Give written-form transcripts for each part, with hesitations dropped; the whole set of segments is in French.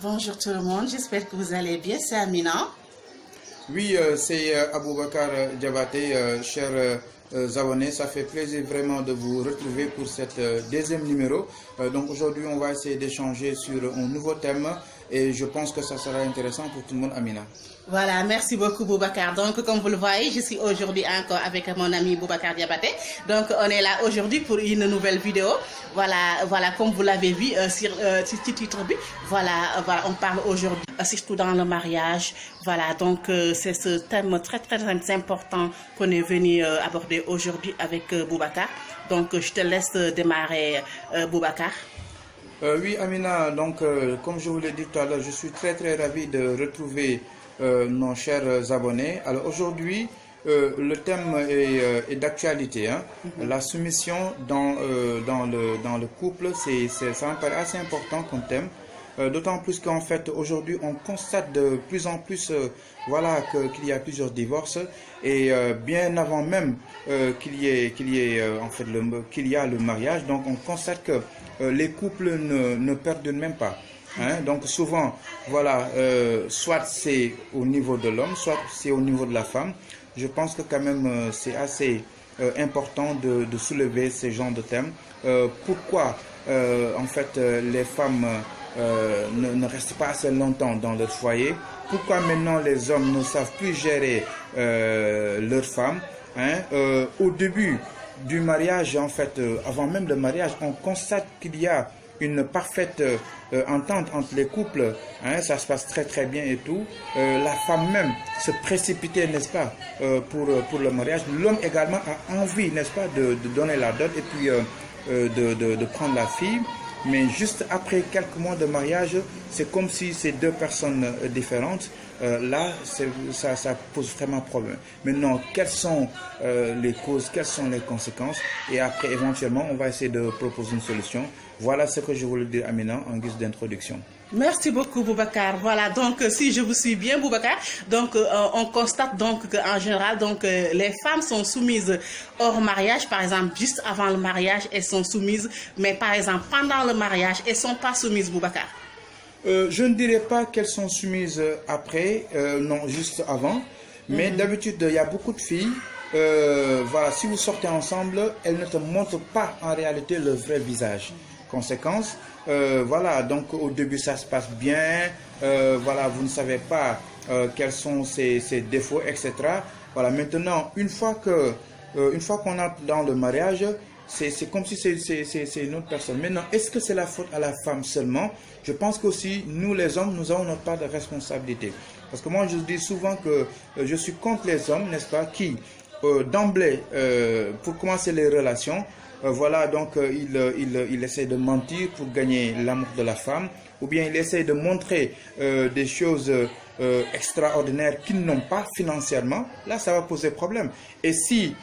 Bonjour tout le monde, j'espère que vous allez bien, c'est Amina. Oui, c'est Aboubakar Diabaté, chers abonnés, ça fait plaisir vraiment de vous retrouver pour cette deuxième numéro. Donc aujourd'hui, on va essayer d'échanger sur un nouveau thème et je pense que ça sera intéressant pour tout le monde, Amina. Voilà, merci beaucoup Boubacar. Donc comme vous le voyez, je suis aujourd'hui encore avec mon ami Boubacar Diabaté. Donc on est là aujourd'hui pour une nouvelle vidéo. Voilà, comme vous l'avez vu sur ce titre, voilà, on parle aujourd'hui surtout dans le mariage. Voilà, donc c'est ce thème très important qu'on est venu aborder aujourd'hui avec Boubacar. Donc je te laisse démarrer Boubacar. Oui, Amina, donc comme je vous l'ai dit tout à l'heure, je suis très ravi de retrouver nos chers abonnés. Alors aujourd'hui, le thème est d'actualité. Hein? La soumission dans le couple, ça me paraît assez important comme thème. D'autant plus qu'en fait aujourd'hui on constate de plus en plus qu'il y a plusieurs divorces et bien avant même qu'il y a le mariage, donc on constate que les couples ne perdurent même pas. Hein? Donc souvent soit c'est au niveau de l'homme, soit c'est au niveau de la femme. Je pense que quand même c'est assez important de soulever ce genre de thème. Pourquoi les femmes ne restent pas assez longtemps dans leur foyer? Pourquoi maintenant les hommes ne savent plus gérer leurs femmes? Au début du mariage, avant même le mariage, on constate qu'il y a une parfaite entente entre les couples, ça se passe très bien et tout. La femme même se précipitait, n'est-ce pas, pour le mariage. L'homme également a envie, n'est-ce pas, de donner la dot et puis de prendre la fille. Mais juste après quelques mois de mariage, c'est comme si c'est deux personnes différentes. Ça pose vraiment problème. Maintenant, quelles sont les causes, quelles sont les conséquences? Et après, éventuellement, on va essayer de proposer une solution. Voilà ce que je voulais dire, Amina, en guise d'introduction. Merci beaucoup Boubacar. Voilà, donc si je vous suis bien Boubacar, donc on constate donc qu'en général donc les femmes sont soumises hors mariage, par exemple juste avant le mariage elles sont soumises, mais par exemple pendant le mariage elles sont pas soumises Boubacar. Je ne dirais pas qu'elles sont soumises après, non, juste avant, mais d'habitude il y a beaucoup de filles. Si vous sortez ensemble, elles ne te montrent pas en réalité le vrai visage. Conséquence, donc au début ça se passe bien, vous ne savez pas quels sont ses défauts, etc. Voilà, maintenant, une fois qu'on entre dans le mariage, c'est comme si c'est une autre personne. Maintenant, est-ce que c'est la faute à la femme seulement? Je pense qu'aussi, nous les hommes, nous avons notre part de responsabilité. Parce que moi, je dis souvent que je suis contre les hommes, n'est-ce pas, qui, d'emblée, pour commencer les relations, il essaie de mentir pour gagner l'amour de la femme, ou bien il essaie de montrer des choses extraordinaires qu'ils n'ont pas financièrement. Là, ça va poser problème. Et s'il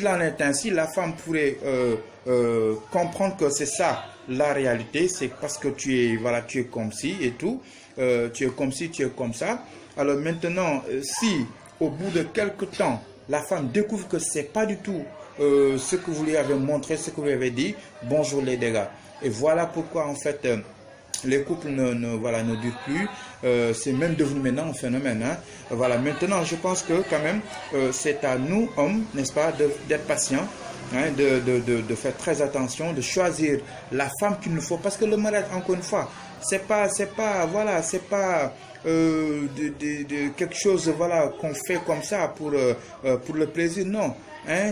en est ainsi, la femme pourrait comprendre que c'est ça la réalité, c'est parce que tu es comme ci et tout, tu es comme ci, tu es comme ça. Alors maintenant, si au bout de quelque temps, la femme découvre que c'est pas du tout ce que vous lui avez montré, ce que vous lui avez dit, bonjour les dégâts. Et voilà pourquoi en fait les couples ne durent plus. C'est même devenu maintenant un phénomène. Voilà, maintenant je pense que quand même c'est à nous hommes, n'est-ce pas, d'être patients, de faire très attention, de choisir la femme qu'il nous faut, parce que le mariage, encore une fois, c'est pas quelque chose qu'on fait comme ça pour le plaisir, non.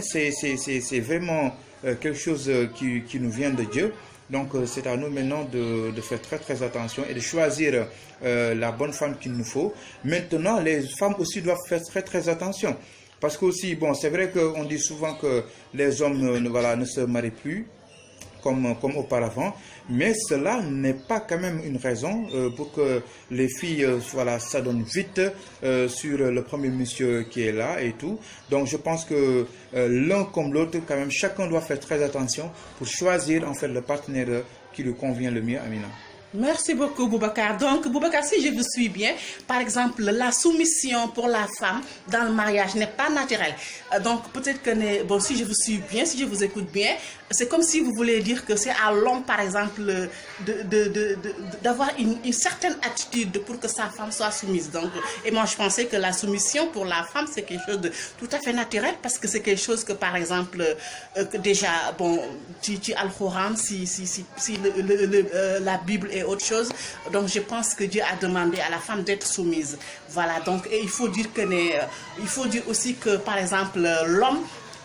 C'est vraiment quelque chose qui nous vient de Dieu. Donc c'est à nous maintenant de faire très attention et de choisir la bonne femme qu'il nous faut. Maintenant, les femmes aussi doivent faire très attention. Parce que aussi, c'est vrai qu'on dit souvent que les hommes ne se marient plus comme auparavant, mais cela n'est pas quand même une raison pour que les filles s'adonnent vite sur le premier monsieur qui est là et tout. Donc je pense que l'un comme l'autre, quand même, chacun doit faire très attention pour choisir en fait le partenaire qui lui convient le mieux, Amina. Merci beaucoup, Boubacar. Donc, Boubacar, si je vous suis bien, par exemple, la soumission pour la femme dans le mariage n'est pas naturelle. Donc, peut-être que, bon, si je vous suis bien, si je vous écoute bien, c'est comme si vous voulez dire que c'est à l'homme, par exemple, d'avoir une certaine attitude pour que sa femme soit soumise. Donc, et moi, je pensais que la soumission pour la femme, c'est quelque chose de tout à fait naturel parce que c'est quelque chose que, par exemple, que déjà, bon, tu Al-Quran, si la Bible est autre chose. Donc, je pense que Dieu a demandé à la femme d'être soumise. Voilà. Donc, et il faut dire aussi que, par exemple, l'homme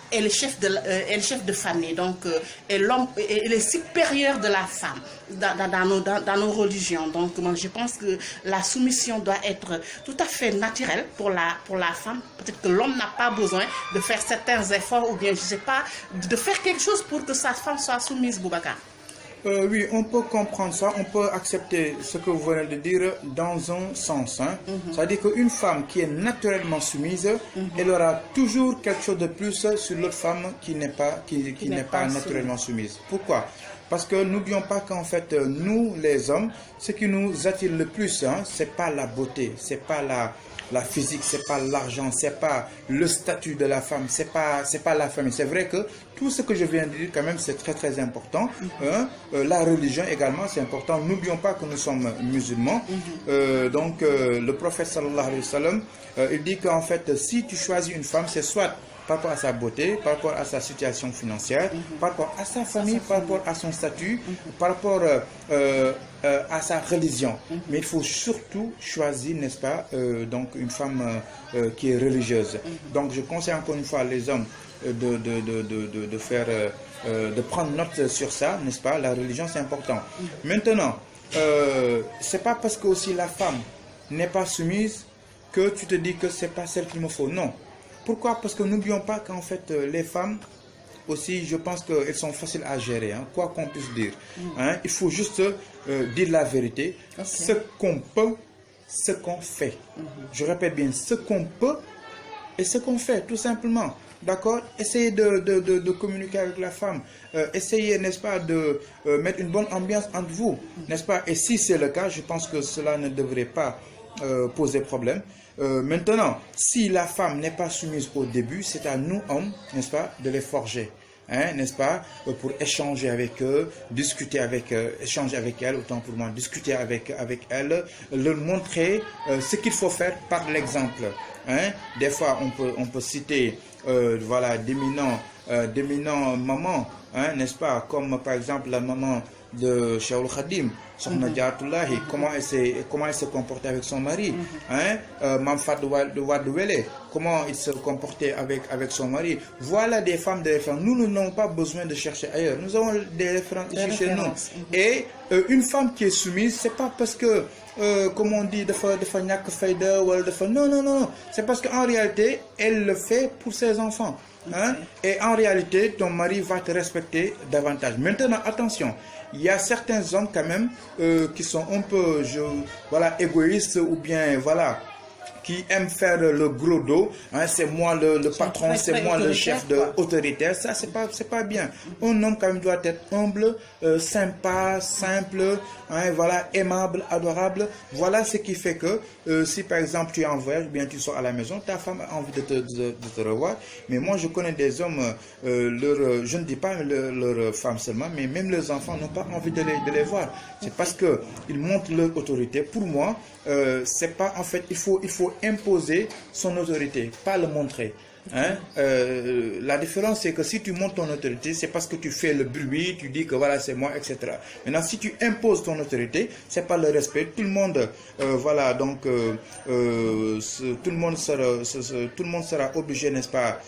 est le chef de famille. Donc, et l'homme est le supérieur de la femme dans nos religions. Donc, moi, je pense que la soumission doit être tout à fait naturelle pour la femme. Peut-être que l'homme n'a pas besoin de faire certains efforts ou bien, je ne sais pas, de faire quelque chose pour que sa femme soit soumise, Boubacar. Oui, on peut comprendre ça, on peut accepter ce que vous venez de dire dans un sens. Hein. C'est-à-dire qu'une femme qui est naturellement soumise, elle aura toujours quelque chose de plus sur l'autre femme qui n'est pas naturellement soumise. Pourquoi? Parce que n'oublions pas qu'en fait, nous, les hommes, ce qui nous attire le plus, hein, c'est pas la beauté, c'est pas la physique, c'est pas l'argent, c'est pas le statut de la femme, c'est pas la famille. C'est vrai que tout ce que je viens de dire quand même c'est très très important. La religion également c'est important. N'oublions pas que nous sommes musulmans. Donc le prophète sallallahu alayhi wa sallam, il dit qu'en fait si tu choisis une femme, c'est soit par rapport à sa beauté, par rapport à sa situation financière, par rapport à sa famille, par rapport à son statut, par rapport à sa religion. Mais il faut surtout choisir, n'est-ce pas, donc une femme qui est religieuse. Donc je conseille encore une fois les hommes de prendre note sur ça, n'est-ce pas? La religion c'est important. Maintenant, c'est pas parce que aussi la femme n'est pas soumise que tu te dis que c'est pas celle qu'il me faut. Non. Pourquoi? Parce que n'oublions pas qu'en fait, les femmes, aussi, je pense qu'elles sont faciles à gérer, hein, quoi qu'on puisse dire. Hein, il faut juste dire la vérité. Ce qu'on peut, ce qu'on fait. Je répète bien, ce qu'on peut et ce qu'on fait, tout simplement. D'accord? Essayez de communiquer avec la femme. Essayez, n'est-ce pas, de mettre une bonne ambiance entre vous. N'est-ce pas? Et si c'est le cas, je pense que cela ne devrait pas poser problème. Maintenant, si la femme n'est pas soumise au début, c'est à nous, hommes, n'est-ce pas, de les forger. Hein, n'est-ce pas, pour échanger avec eux, discuter avec eux, échanger avec elle, autant pour moi, discuter avec elle, leur montrer ce qu'il faut faire par l'exemple. Hein. Des fois, on peut citer voilà, d'éminents mamans, hein, n'est-ce pas, comme par exemple la maman de Cheikh Khadim, Sokhna Jaaratullahi, comment elle se comportait avec son mari, hein, Mame Fatou Wade Wele, comment il se comportait avec son mari. Voilà des femmes, nous n'avons pas besoin de chercher ailleurs, nous avons des références ici chez nous. Et une femme qui est soumise, c'est pas parce que comme on dit, non, c'est parce qu'en réalité, elle le fait pour ses enfants. Hein? Et en réalité, ton mari va te respecter davantage. Maintenant, attention, il y a certains hommes quand même qui sont un peu égoïstes ou bien voilà, qui aiment faire le gros dos, hein, c'est moi le patron, c'est moi le chef autoritaire, ça c'est pas bien. Un homme quand même doit être humble, sympa, simple, hein, voilà, aimable, adorable. Voilà ce qui fait que si par exemple tu es en voyage, bien tu sors à la maison, ta femme a envie de te revoir. Mais moi je connais des hommes, je ne dis pas leurs femmes seulement, mais même leurs enfants n'ont pas envie de les voir. C'est parce que ils montrent leur autorité. Pour moi, c'est pas en fait, il faut imposer son autorité, pas le montrer. Hein? La différence c'est que si tu montres ton autorité, c'est parce que tu fais le bruit, tu dis que voilà c'est moi, etc. Maintenant si tu imposes ton autorité, c'est pas le respect. Tout le monde, voilà, donc tout le monde sera obligé, n'est-ce pas,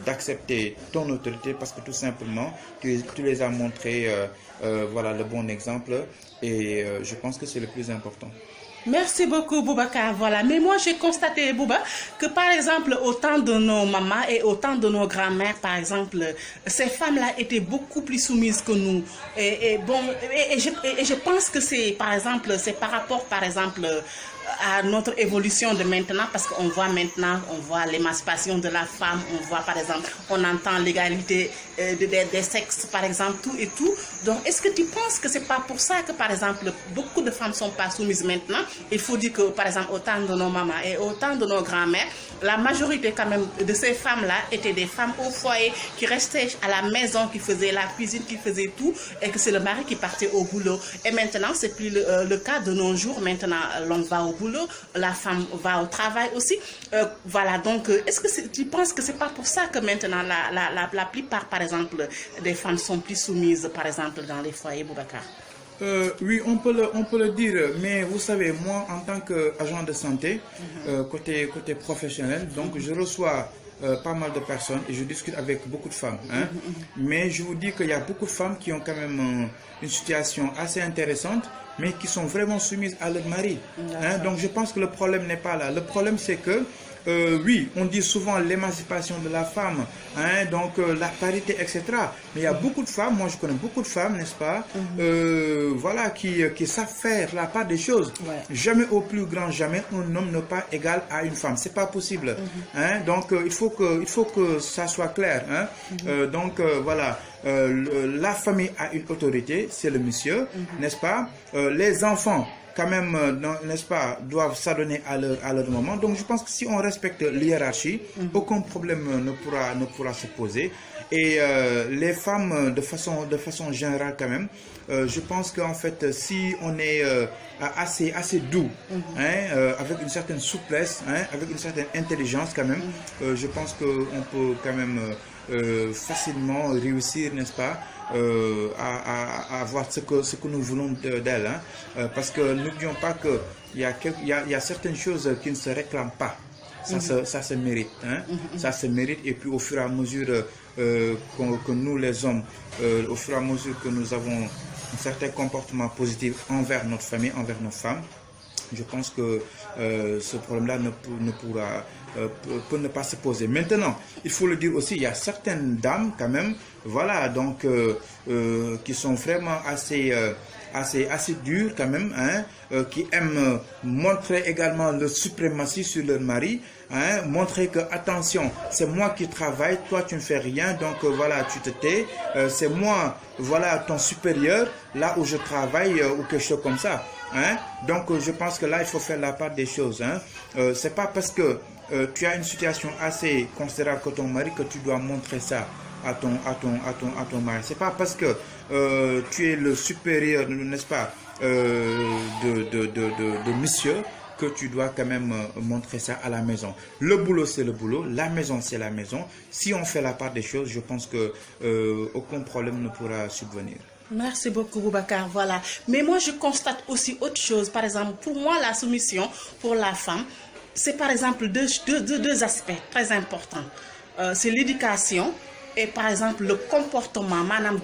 d'accepter ton autorité parce que tout simplement tu les as montré, voilà, le bon exemple. Et je pense que c'est le plus important. Merci beaucoup, Boubacar. Voilà. Mais moi, j'ai constaté, Bouba, que par exemple, au temps de nos mamans et au temps de nos grands-mères, par exemple, ces femmes-là étaient beaucoup plus soumises que nous. Et je pense que c'est, par exemple, c'est par rapport, par exemple, à notre évolution de maintenant, parce qu'on voit maintenant, on voit l'émancipation de la femme, on voit par exemple, on entend l'égalité des sexes, par exemple, tout et tout. Donc, est-ce que tu penses que c'est pas pour ça que, par par exemple, beaucoup de femmes ne sont pas soumises maintenant. Il faut dire que, par exemple, au temps de nos mamans et au temps de nos grands-mères, la majorité quand même de ces femmes-là étaient des femmes au foyer qui restaient à la maison, qui faisaient la cuisine, qui faisaient tout, et que c'est le mari qui partait au boulot. Et maintenant, c'est plus le cas de nos jours. Maintenant, l'homme va au boulot, la femme va au travail aussi. Voilà, donc, est-ce que tu penses que c'est pas pour ça que maintenant, la plupart, par exemple, des femmes sont plus soumises, par exemple, dans les foyers, Boubacar? Oui, on peut le dire, mais vous savez, moi, en tant qu'agent de santé, côté professionnel, donc je reçois pas mal de personnes et je discute avec beaucoup de femmes. Hein. Mais je vous dis qu'il y a beaucoup de femmes qui ont quand même une situation assez intéressante, mais qui sont vraiment soumises à leur mari. Hein. Donc je pense que le problème n'est pas là. Le problème, c'est que oui, on dit souvent l'émancipation de la femme, hein, donc la parité, etc. Mais il y a beaucoup de femmes, moi je connais beaucoup de femmes, n'est-ce pas, voilà, qui savent faire la part des choses. Ouais. Jamais au plus grand, jamais un homme n'est pas égal à une femme. C'est pas possible. Hein, donc il faut que ça soit clair. Hein. Donc voilà, la famille a une autorité, c'est le monsieur, n'est-ce pas. Les enfants, quand même, n'est-ce pas, doivent s'adonner à leur moment. Donc je pense que si on respecte l'hiérarchie, aucun problème ne pourra se poser. Et les femmes, de façon générale quand même, je pense qu'en fait, si on est assez doux, hein, avec une certaine souplesse, hein, avec une certaine intelligence quand même, je pense qu'on peut quand même facilement réussir, n'est-ce pas, à avoir ce que nous voulons d'elle. Hein, parce que n'oublions pas qu'il y a certaines choses qui ne se réclament pas. Ça se mérite. Hein, ça se mérite. Et puis au fur et à mesure que nous les hommes, au fur et à mesure que nous avons un certain comportement positif envers notre famille, envers nos femmes, je pense que ce problème-là peut ne pas se poser. Maintenant, il faut le dire aussi, il y a certaines dames quand même, voilà, donc qui sont vraiment assez dures quand même, hein, qui aiment montrer également leur suprématie sur leur mari, hein, montrer que attention, c'est moi qui travaille, toi tu ne fais rien, donc voilà, tu te tais, c'est moi, voilà, ton supérieur, là où je travaille ou quelque chose comme ça. Hein? Donc je pense que là il faut faire la part des choses. Hein? C'est pas parce que tu as une situation assez considérable que ton mari que tu dois montrer ça à ton mari. C'est pas parce que tu es le supérieur, n'est-ce pas, de monsieur, que tu dois quand même montrer ça à la maison. Le boulot, c'est le boulot, la maison, c'est la maison. Si on fait la part des choses, je pense que aucun problème ne pourra subvenir. Merci beaucoup, Boubacar. Voilà. Mais moi, je constate aussi autre chose. Par exemple, pour moi, la soumission pour la femme, c'est par exemple deux aspects très importants. C'est l'éducation et par exemple le comportement. Madame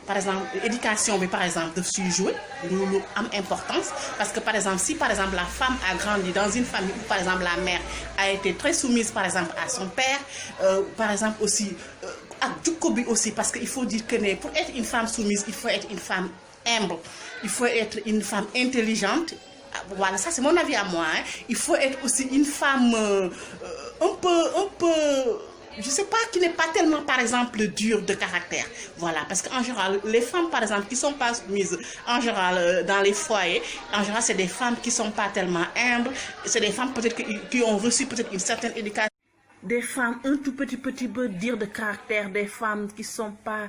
par exemple, l'éducation, mais par exemple, de se jouer, nous avons importance. Parce que par exemple, si par exemple la femme a grandi dans une famille où par exemple la mère a été très soumise par exemple à son père, par exemple aussi, aussi, parce qu'il faut dire que pour être une femme soumise, il faut être une femme humble, il faut être une femme intelligente. Voilà, ça c'est mon avis à moi. Hein. Il faut être aussi une femme un peu, je sais pas, qui n'est pas tellement, par exemple, dure de caractère. Voilà, parce qu'en général, les femmes, par exemple, qui sont pas soumises, en général, dans les foyers, en général, c'est des femmes qui sont pas tellement humbles, c'est des femmes peut-être qui ont reçu peut-être une certaine éducation. Des femmes un tout petit peu dire de caractère, des femmes qui sont pas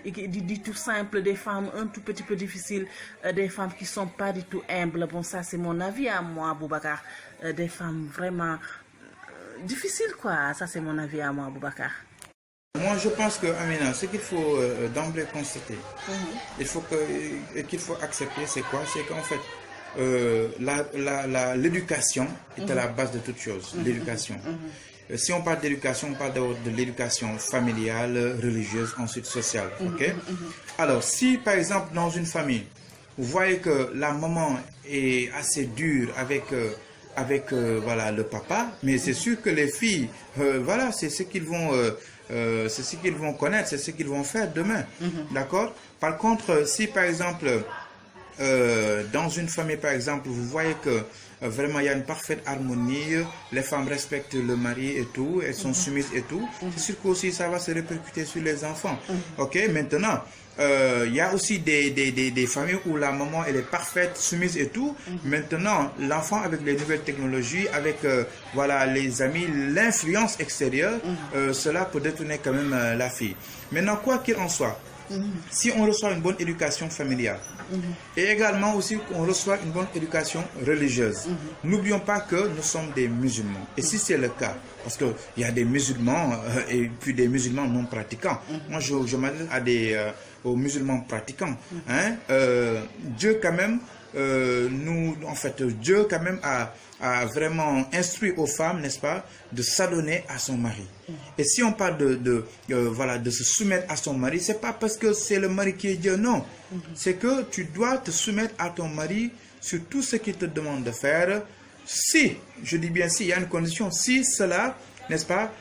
du tout simples, des femmes un tout petit peu difficiles, des femmes qui sont pas du tout humbles. Bon, ça c'est mon avis à moi, Boubacar. Des femmes vraiment difficiles, quoi. Ça c'est mon avis à moi, Boubacar. Moi, je pense que, Amina, ce qu'il faut d'emblée constater, qu'il faut accepter, c'est quoi? C'est qu'en fait, l'éducation est à la base de toute chose. L'éducation. Si on parle d'éducation, on parle de l'éducation familiale, religieuse, ensuite sociale. Okay? Alors, si par exemple dans une famille, vous voyez que la maman est assez dure avec voilà, le papa, mais c'est sûr que les filles, voilà, c'est ce qu'ils vont connaître, c'est ce qu'ils vont faire demain. D'accord? Par contre, si par exemple, dans une famille, par exemple, vous voyez que vraiment il y a une parfaite harmonie, les femmes respectent le mari et tout, elles sont soumises et tout, c'est sûr qu'aussi ça va se répercuter sur les enfants. Ok, maintenant, il y a aussi des familles où la maman elle est parfaite, soumise et tout. Maintenant, l'enfant avec les nouvelles technologies, avec voilà, les amis, l'influence extérieure, cela peut détourner quand même la fille. Maintenant, quoi qu'il en soit, si on reçoit une bonne éducation familiale et également aussi qu'on reçoit une bonne éducation religieuse, n'oublions pas que nous sommes des musulmans. Et si c'est le cas, parce qu'il y a des musulmans et puis des musulmans non pratiquants. Moi, je m'adresse à aux musulmans pratiquants. Hein? Dieu quand même, Dieu quand même a vraiment instruit aux femmes, n'est-ce pas, de s'adonner à son mari. Et si on parle voilà, de se soumettre à son mari, c'est pas parce que c'est le mari qui est Dieu, non. C'est que tu dois te soumettre à ton mari sur tout ce qu'il te demande de faire. Si, je dis bien si, il y a une condition, si cela, n'est-ce pas,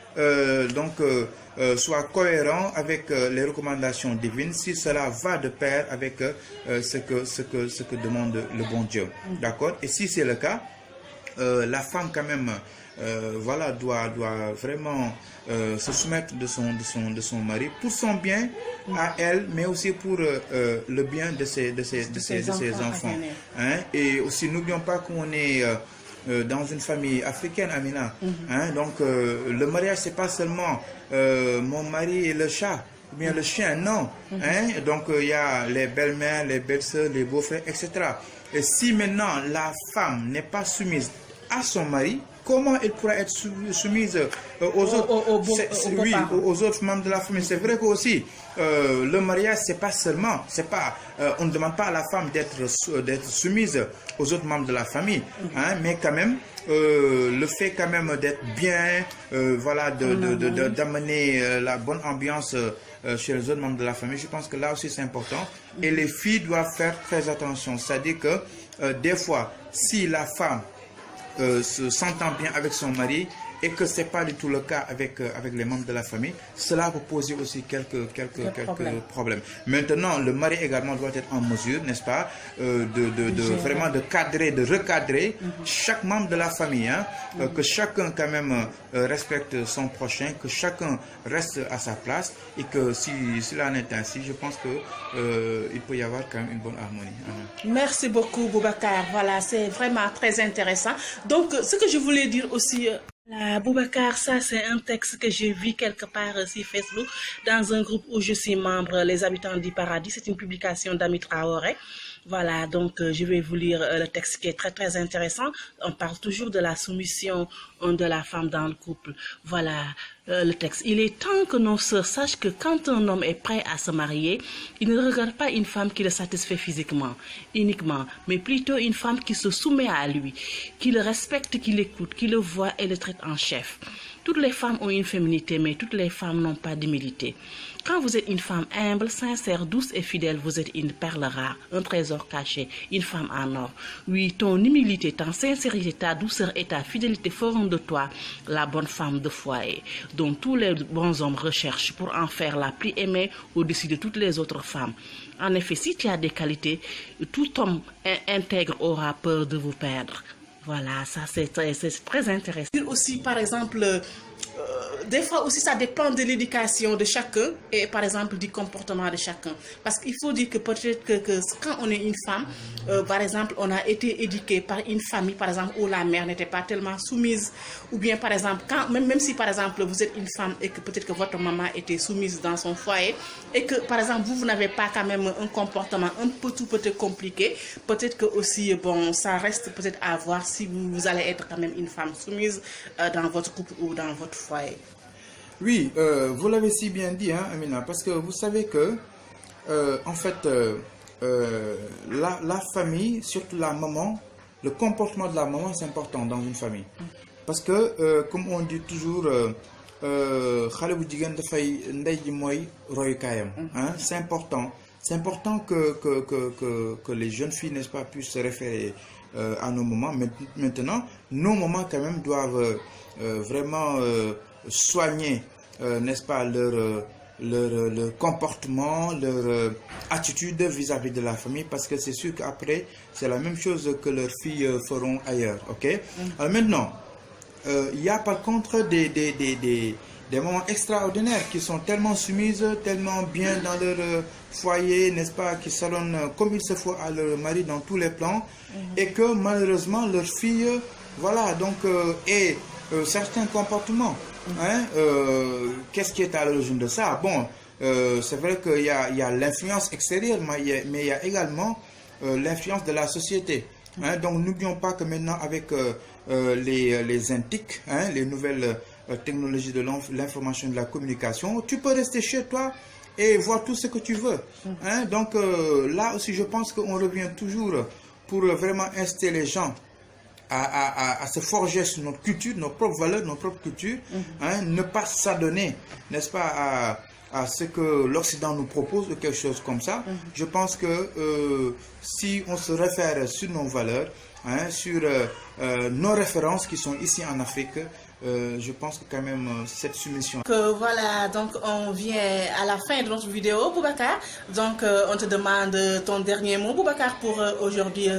soit cohérent avec les recommandations divines, si cela va de pair avec ce que demande le bon Dieu. D'accord? Et si c'est le cas, la femme quand même voilà, doit vraiment se soumettre de son mari pour son bien à elle, mais aussi pour le bien de ses enfants. Hein? Et aussi, n'oublions pas qu'on est dans une famille africaine, Amina. Hein? Donc, le mariage, c'est pas seulement mon mari et le chat, ou bien le chien, non. Hein? Donc, il y a les belles-mères, les belles-sœurs, les beaux-frères, etc. Et si maintenant la femme n'est pas soumise à son mari, comment elle pourra être soumise aux autres membres de la famille? C'est vrai qu'aussi, le mariage, c'est pas seulement, on ne demande pas à la femme d'être soumise aux autres membres de la famille, hein, mais quand même, le fait quand même d'être bien, voilà, d'amener la bonne ambiance chez les autres membres de la famille, je pense que là aussi c'est important. Et les filles doivent faire très attention, c'est-à-dire que des fois, si la femme s'entend bien avec son mari et que ce n'est pas du tout le cas avec les membres de la famille, cela peut poser aussi quelques problèmes. Maintenant, le mari également doit être en mesure, n'est-ce pas, vraiment de cadrer, de recadrer chaque membre de la famille, hein, que chacun quand même respecte son prochain, que chacun reste à sa place, et que si cela en est ainsi, je pense que il peut y avoir quand même une bonne harmonie. Merci beaucoup, Boubacar. Voilà, c'est vraiment très intéressant. Donc, ce que je voulais dire aussi... Boubacar, ça c'est un texte que j'ai vu quelque part sur Facebook dans un groupe où je suis membre, les habitants du paradis. C'est une publication d'Ami Traoré. Voilà, donc je vais vous lire le texte qui est très très intéressant. On parle toujours de la soumission de la femme dans le couple. Voilà le texte. Il est temps que nos sœurs sachent que quand un homme est prêt à se marier, il ne regarde pas une femme qui le satisfait physiquement, uniquement, mais plutôt une femme qui se soumet à lui, qui le respecte, qui l'écoute, qui le voit et le traite en chef. Toutes les femmes ont une féminité, mais toutes les femmes n'ont pas d'humilité. Quand vous êtes une femme humble, sincère, douce et fidèle, vous êtes une perle rare, un trésor caché, une femme en or. Oui, ton humilité, ta sincérité, ta douceur et ta fidélité feront de toi la bonne femme de foyer, dont tous les bons hommes recherchent pour en faire la plus aimée au-dessus de toutes les autres femmes. En effet, si tu as des qualités, tout homme intègre aura peur de vous perdre. Voilà, ça c'est très intéressant. Aussi, par exemple, des fois aussi ça dépend de l'éducation de chacun et par exemple du comportement de chacun. Parce qu'il faut dire que peut-être que quand on est une femme, par exemple, on a été éduqué par une famille, par exemple, où la mère n'était pas tellement soumise, ou bien par exemple, même si par exemple vous êtes une femme et que peut-être que votre maman était soumise dans son foyer et que par exemple vous n'avez pas quand même un comportement un peu peut-être compliqué, peut-être que aussi, bon, ça reste peut-être à voir si vous allez être quand même une femme soumise dans votre couple ou dans votre foyer. Oui, vous l'avez si bien dit, hein, Amina, parce que vous savez que, en fait, la famille, surtout la maman, le comportement de la maman, c'est important dans une famille. Parce que, comme on dit toujours, c'est important. C'est important que les jeunes filles, n'est-ce pas, puissent se référer à nos mamans. Maintenant, nos mamans, quand même, doivent vraiment soigner, n'est-ce pas, leur comportement, leur attitude vis-à-vis de la famille, parce que c'est sûr qu'après, c'est la même chose que leurs filles feront ailleurs. Ok? Alors maintenant, il y a par contre des moments extraordinaires qui sont tellement soumises, tellement bien dans leur foyer, n'est-ce pas, qui salonnent comme il se faut à leur mari dans tous les plans, et que malheureusement leur fille, voilà, donc, et certains comportements. Hein, qu'est-ce qui est à l'origine de ça? Bon, c'est vrai qu'il y a l'influence extérieure, mais il y a également l'influence de la société. Hein, donc n'oublions pas que maintenant avec les NTIC, hein, les nouvelles technologies de l'information et de la communication, tu peux rester chez toi et voir tout ce que tu veux. Hein, donc là aussi je pense qu'on revient toujours pour vraiment inciter les gens à se forger sur notre culture, nos propres valeurs, nos propres cultures, hein, ne pas s'adonner, n'est-ce pas, à ce que l'Occident nous propose ou quelque chose comme ça. Je pense que si on se réfère sur nos valeurs, hein, sur nos références qui sont ici en Afrique, je pense que quand même cette soumission. Voilà, donc on vient à la fin de notre vidéo, Boubacar. Donc on te demande ton dernier mot, Boubacar, pour aujourd'hui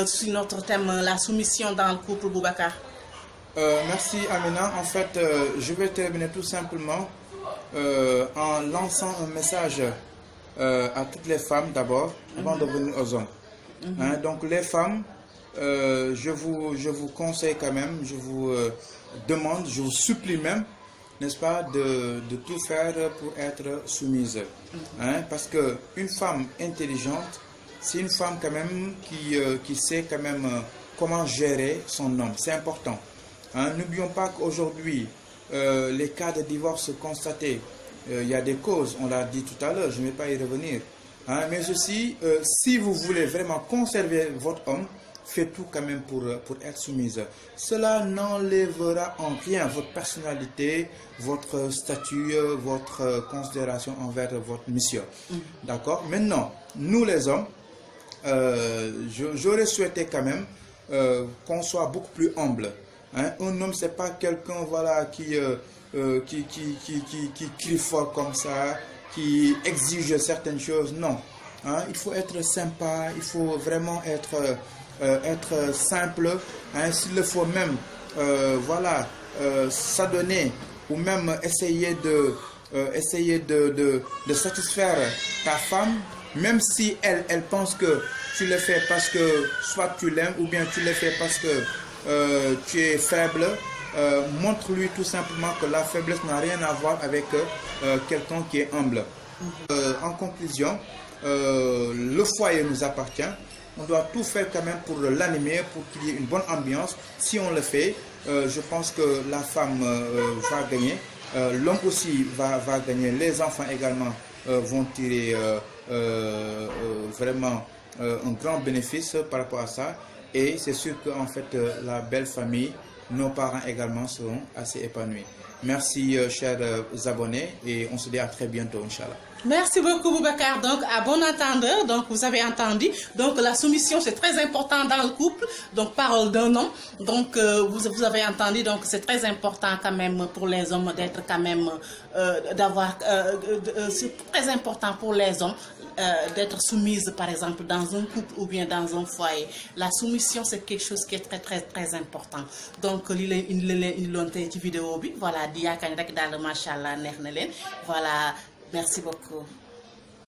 sur notre thème, la soumission dans le couple, Boubacar. Merci Amina. En fait, je vais terminer tout simplement en lançant un message à toutes les femmes d'abord, avant de venir aux hommes. Hein, donc les femmes, je vous conseille quand même, je vous demande, je vous supplie même, n'est-ce pas, de tout faire pour être soumise. Hein, parce que une femme intelligente, c'est une femme quand même qui sait quand même comment gérer son homme. C'est important. Hein, n'oublions pas qu'aujourd'hui, les cas de divorce constatés, il y a des causes, on l'a dit tout à l'heure, je ne vais pas y revenir. Hein, mais aussi, si vous voulez vraiment conserver votre homme, faites tout quand même pour être soumise. Cela n'enlèvera en rien votre personnalité, votre statut, votre considération envers votre mission. D'accord? Maintenant, nous les hommes, j'aurais souhaité quand même qu'on soit beaucoup plus humble. Hein? Un homme, c'est pas quelqu'un, voilà, qui crie fort comme ça, qui exige certaines choses. Non. Hein? Il faut être sympa, il faut vraiment être simple, hein, s'il le faut même, voilà, s'adonner ou même essayer de satisfaire ta femme, même si elle pense que tu le fais parce que soit tu l'aimes ou bien tu le fais parce que tu es faible. Montre-lui tout simplement que la faiblesse n'a rien à voir avec quelqu'un qui est humble. En conclusion, le foyer nous appartient. On doit tout faire quand même pour l'animer, pour qu'il y ait une bonne ambiance. Si on le fait, je pense que la femme va gagner. L'homme aussi va gagner. Les enfants également vont tirer vraiment un grand bénéfice par rapport à ça. Et c'est sûr qu'en fait, la belle famille, nos parents également seront assez épanouis. Merci, chers abonnés, et on se dit à très bientôt, Inch'Allah. Merci beaucoup, Boubacar. Donc, à bon entendeur, donc vous avez entendu. Donc, la soumission, c'est très important dans le couple. Donc, parole d'un homme. Donc, vous avez entendu. Donc, c'est très important quand même pour les hommes d'être quand même, c'est très important pour les hommes d'être soumise, par exemple, dans un couple ou bien dans un foyer. La soumission, c'est quelque chose qui est très, très, très important. Donc, il l'ont vidéo, voilà, dia kañ rek dal machallah neex na len. Voilà, merci beaucoup.